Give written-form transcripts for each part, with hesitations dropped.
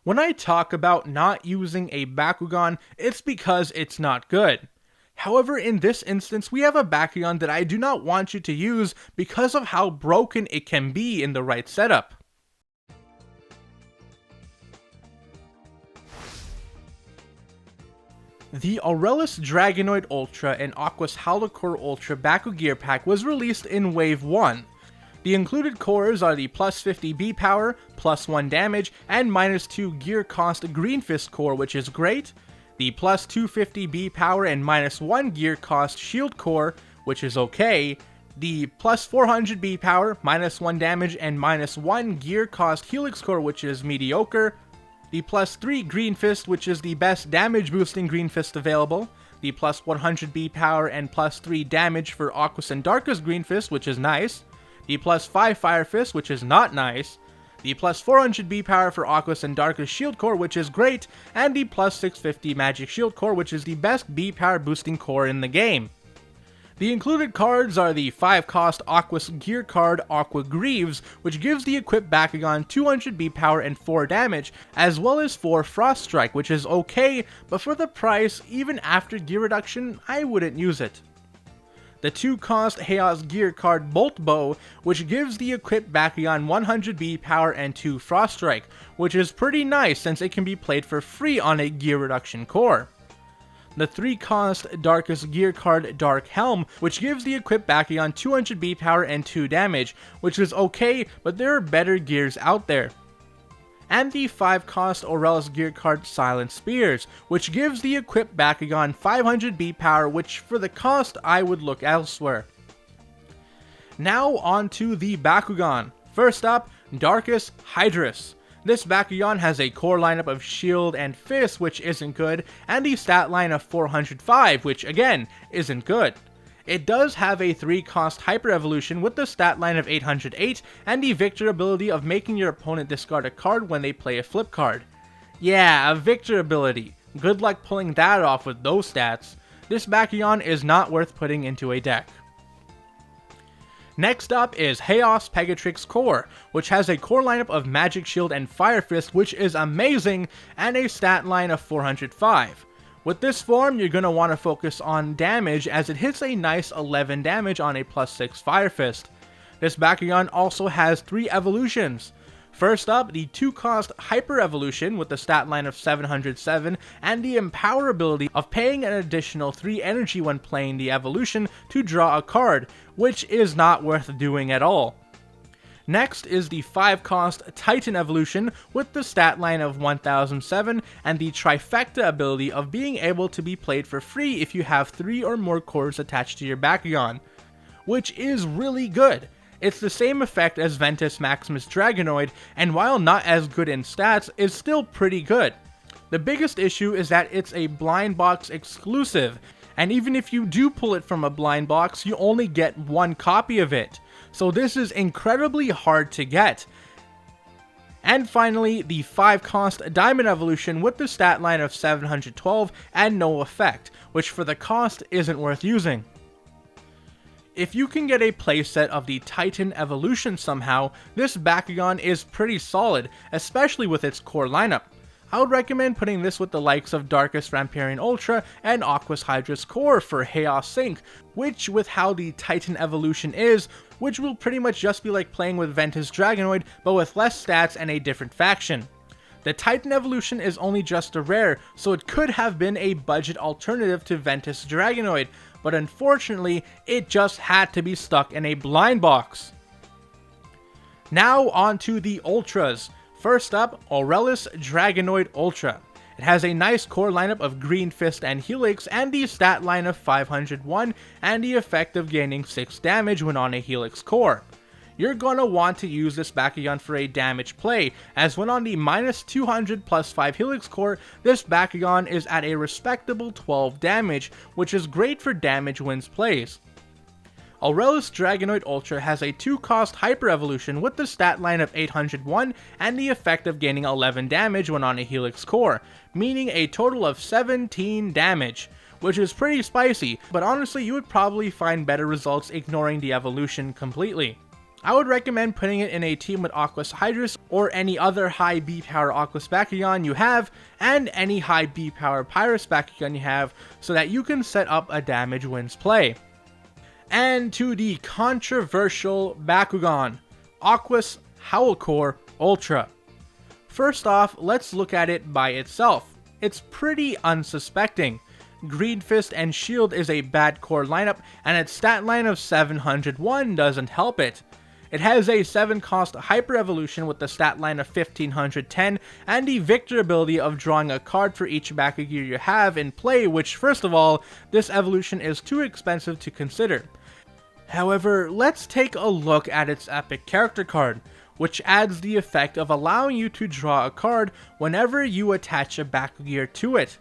When I talk about not using a Bakugan, it's because it's not good. However, in this instance, we have a Bakugan that I do not want you to use because of how broken it can be in the right setup. The Aurelus Dragonoid Ultra and Aquos Howlkor Ultra Baku-Gear pack was released in Wave 1. The included cores are the plus 50 B power, plus 1 damage, and minus 2 gear cost Green Fist core, which is great, the plus 250 B power and minus 1 gear cost Shield core, which is okay, the plus 400 B power, minus 1 damage, and minus 1 gear cost Helix core, which is mediocre, the plus 3 Green Fist, which is the best damage boosting Green Fist available, the plus 100 B power and plus 3 damage for Aquos and Darkus Green Fist, which is nice, the plus 5 Fire Fist, which is not nice, the plus 400 B power for Aquos and Darkus Shield core, which is great, and the plus 650 Magic Shield core, which is the best B power boosting core in the game. The included cards are the 5-cost Aquos Gear card Aqua Greaves, which gives the equipped Bakugan 200 B power and 4 damage, as well as 4 Frost Strike, which is okay, but for the price, even after gear reduction, I wouldn't use it. The 2-cost Haos Gear card Bolt Bow, which gives the equipped Bakugan 100 B power and 2 Frost Strike, which is pretty nice since it can be played for free on a gear reduction core. The 3-cost Darkus Gear card Dark Helm, which gives the equipped Bakugan 200 B power and 2 damage, which is okay, but there are better gears out there. And the 5-cost Aurelus Gear card Silent Spears, which gives the equipped Bakugan 500 B power, which for the cost I would look elsewhere. Now on to the Bakugan. First up, Darkhydrus. This Bakugan has a core lineup of Shield and Fist, which isn't good, and the stat line of 405, which again, isn't good. It does have a 3-cost Hyper Evolution with the stat line of 808 and the Victor ability of making your opponent discard a card when they play a flip card. Yeah, a Victor ability. Good luck pulling that off with those stats. This Bakugan is not worth putting into a deck. Next up is Haos Pegatrix Core, which has a core lineup of Magic Shield and Fire Fist, which is amazing, and a stat line of 405. With this form, you're going to want to focus on damage as it hits a nice 11 damage on a plus 6 Fire Fist. This Bakugan also has 3 evolutions. First up, the 2-cost Hyper Evolution with the stat line of 707 and the Empower ability of paying an additional 3 energy when playing the evolution to draw a card, which is not worth doing at all. Next is the 5-cost Titan Evolution with the stat line of 1007 and the Trifecta ability of being able to be played for free if you have 3 or more cores attached to your Bakugan, which is really good. It's the same effect as Ventus Maximus Dragonoid, and while not as good in stats, is still pretty good. The biggest issue is that it's a blind box exclusive, and even if you do pull it from a blind box, you only get 1 copy of it. So this is incredibly hard to get. And finally, the 5-cost Diamond Evolution with the stat line of 712 and no effect, which for the cost isn't worth using. If you can get a playset of the Titan Evolution somehow, this Bakugan is pretty solid, especially with its core lineup. I would recommend putting this with the likes of Darkus Vampirian Ultra and Aquos Hydorous Core for Haos Sync, which with how the Titan Evolution is, which will pretty much just be like playing with Ventus Dragonoid, but with less stats and a different faction. The Titan Evolution is only just a rare, so it could have been a budget alternative to Ventus Dragonoid, but unfortunately, it just had to be stuck in a blind box. Now on to the Ultras. First up, Aurelus Dragonoid Ultra. It has a nice core lineup of Green Fist and Helix and the stat line of 501 and the effect of gaining 6 damage when on a Helix core. You're gonna want to use this Bakugan for a damage play, as when on the minus 200 plus 5 Helix core, this Bakugan is at a respectable 12 damage, which is great for damage wins plays. Aurelus Dragonoid Ultra has a 2-cost Hyper Evolution with the stat line of 801 and the effect of gaining 11 damage when on a Helix core, meaning a total of 17 damage, which is pretty spicy, but honestly you would probably find better results ignoring the evolution completely. I would recommend putting it in a team with Aquos Hydorous or any other high B power Aquos Bakugan you have, and any high B power Pyrus Bakugan you have, so that you can set up a damage wins play. And to the controversial Bakugan, Aquos Howlkor Ultra. First off, let's look at it by itself. It's pretty unsuspecting. Green Fist and Shield is a bad core lineup, and its stat line of 701 doesn't help it. It has a 7 cost Hyper Evolution with the stat line of 1510, and the Victor ability of drawing a card for each Baku-Gear you have in play, which, first of all, this evolution is too expensive to consider. However, let's take a look at its epic character card, which adds the effect of allowing you to draw a card whenever you attach a Baku-Gear to it.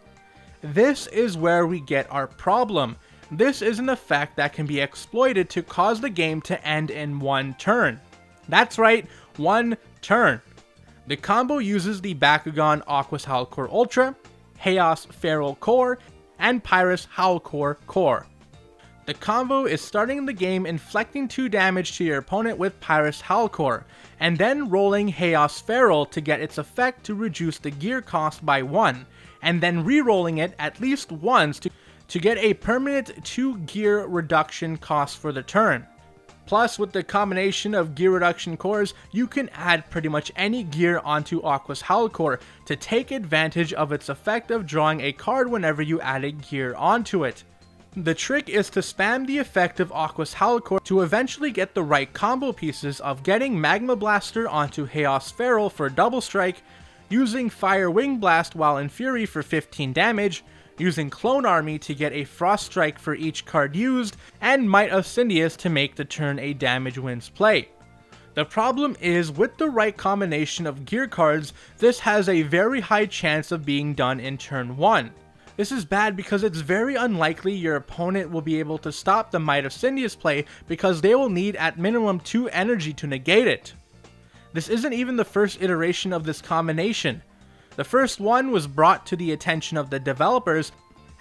This is where we get our problem. This is an effect that can be exploited to cause the game to end in one turn. That's right, one turn. The combo uses the Bakugan Aquos Howlkor Ultra, Haos Feral Core, and Pyrus Howlkor Core. The combo is starting the game inflicting 2 damage to your opponent with Pyrus Howlkor, and then rolling Haos Feral to get its effect to reduce the gear cost by 1, and then re-rolling it at least once to get a permanent 2 gear reduction cost for the turn. Plus, with the combination of gear reduction cores, you can add pretty much any gear onto Aquos Howlkor to take advantage of its effect of drawing a card whenever you add a gear onto it. The trick is to spam the effect of Aquos Howlkor to eventually get the right combo pieces of getting Magma Blaster onto Haos Feral for double strike, using Fire Wing Blast while in Fury for 15 damage, using Clone Army to get a Frost Strike for each card used, and Might of Cindeus to make the turn a damage wins play. The problem is, with the right combination of gear cards, this has a very high chance of being done in turn 1. This is bad because it's very unlikely your opponent will be able to stop the Might of Cindeus play, because they will need at minimum 2 energy to negate it. This isn't even the first iteration of this combination. The first one was brought to the attention of the developers,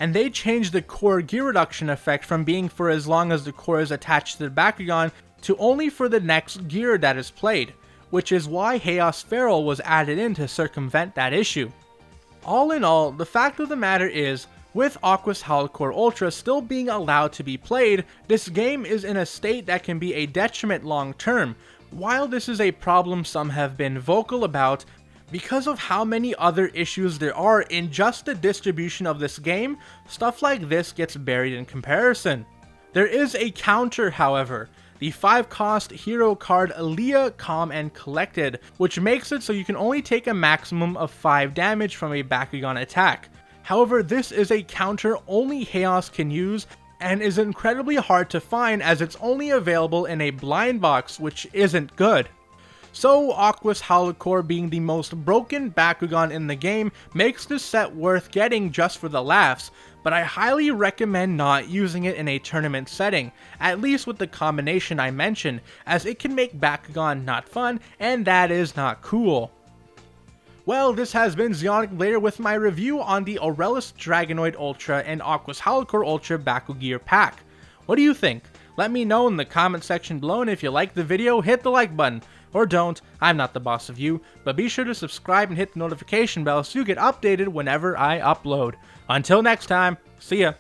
and they changed the core gear reduction effect from being for as long as the core is attached to the Bakugan to only for the next gear that is played, which is why Haos Feral was added in to circumvent that issue. All in all, the fact of the matter is, with Aquos Howlkor Ultra still being allowed to be played, this game is in a state that can be a detriment long term. While this is a problem some have been vocal about, because of how many other issues there are in just the distribution of this game, stuff like this gets buried in comparison. There is a counter, however, the 5 cost hero card Leah, Calm and Collected, which makes it so you can only take a maximum of 5 damage from a Bakugan attack. However, this is a counter only Haos can use, and is incredibly hard to find as it's only available in a blind box, which isn't good. So Aquos Howlkor being the most broken Bakugan in the game makes this set worth getting just for the laughs, but I highly recommend not using it in a tournament setting, at least with the combination I mentioned, as it can make Bakugan not fun, and that is not cool. Well, this has been Zionic Blader with my review on the Aurelus Dragonoid Ultra and Aquos Howlkor Ultra Baku-Gear pack. What do you think? Let me know in the comment section below, and if you liked the video, hit the like button. Or don't, I'm not the boss of you, but be sure to subscribe and hit the notification bell so you get updated whenever I upload. Until next time, see ya!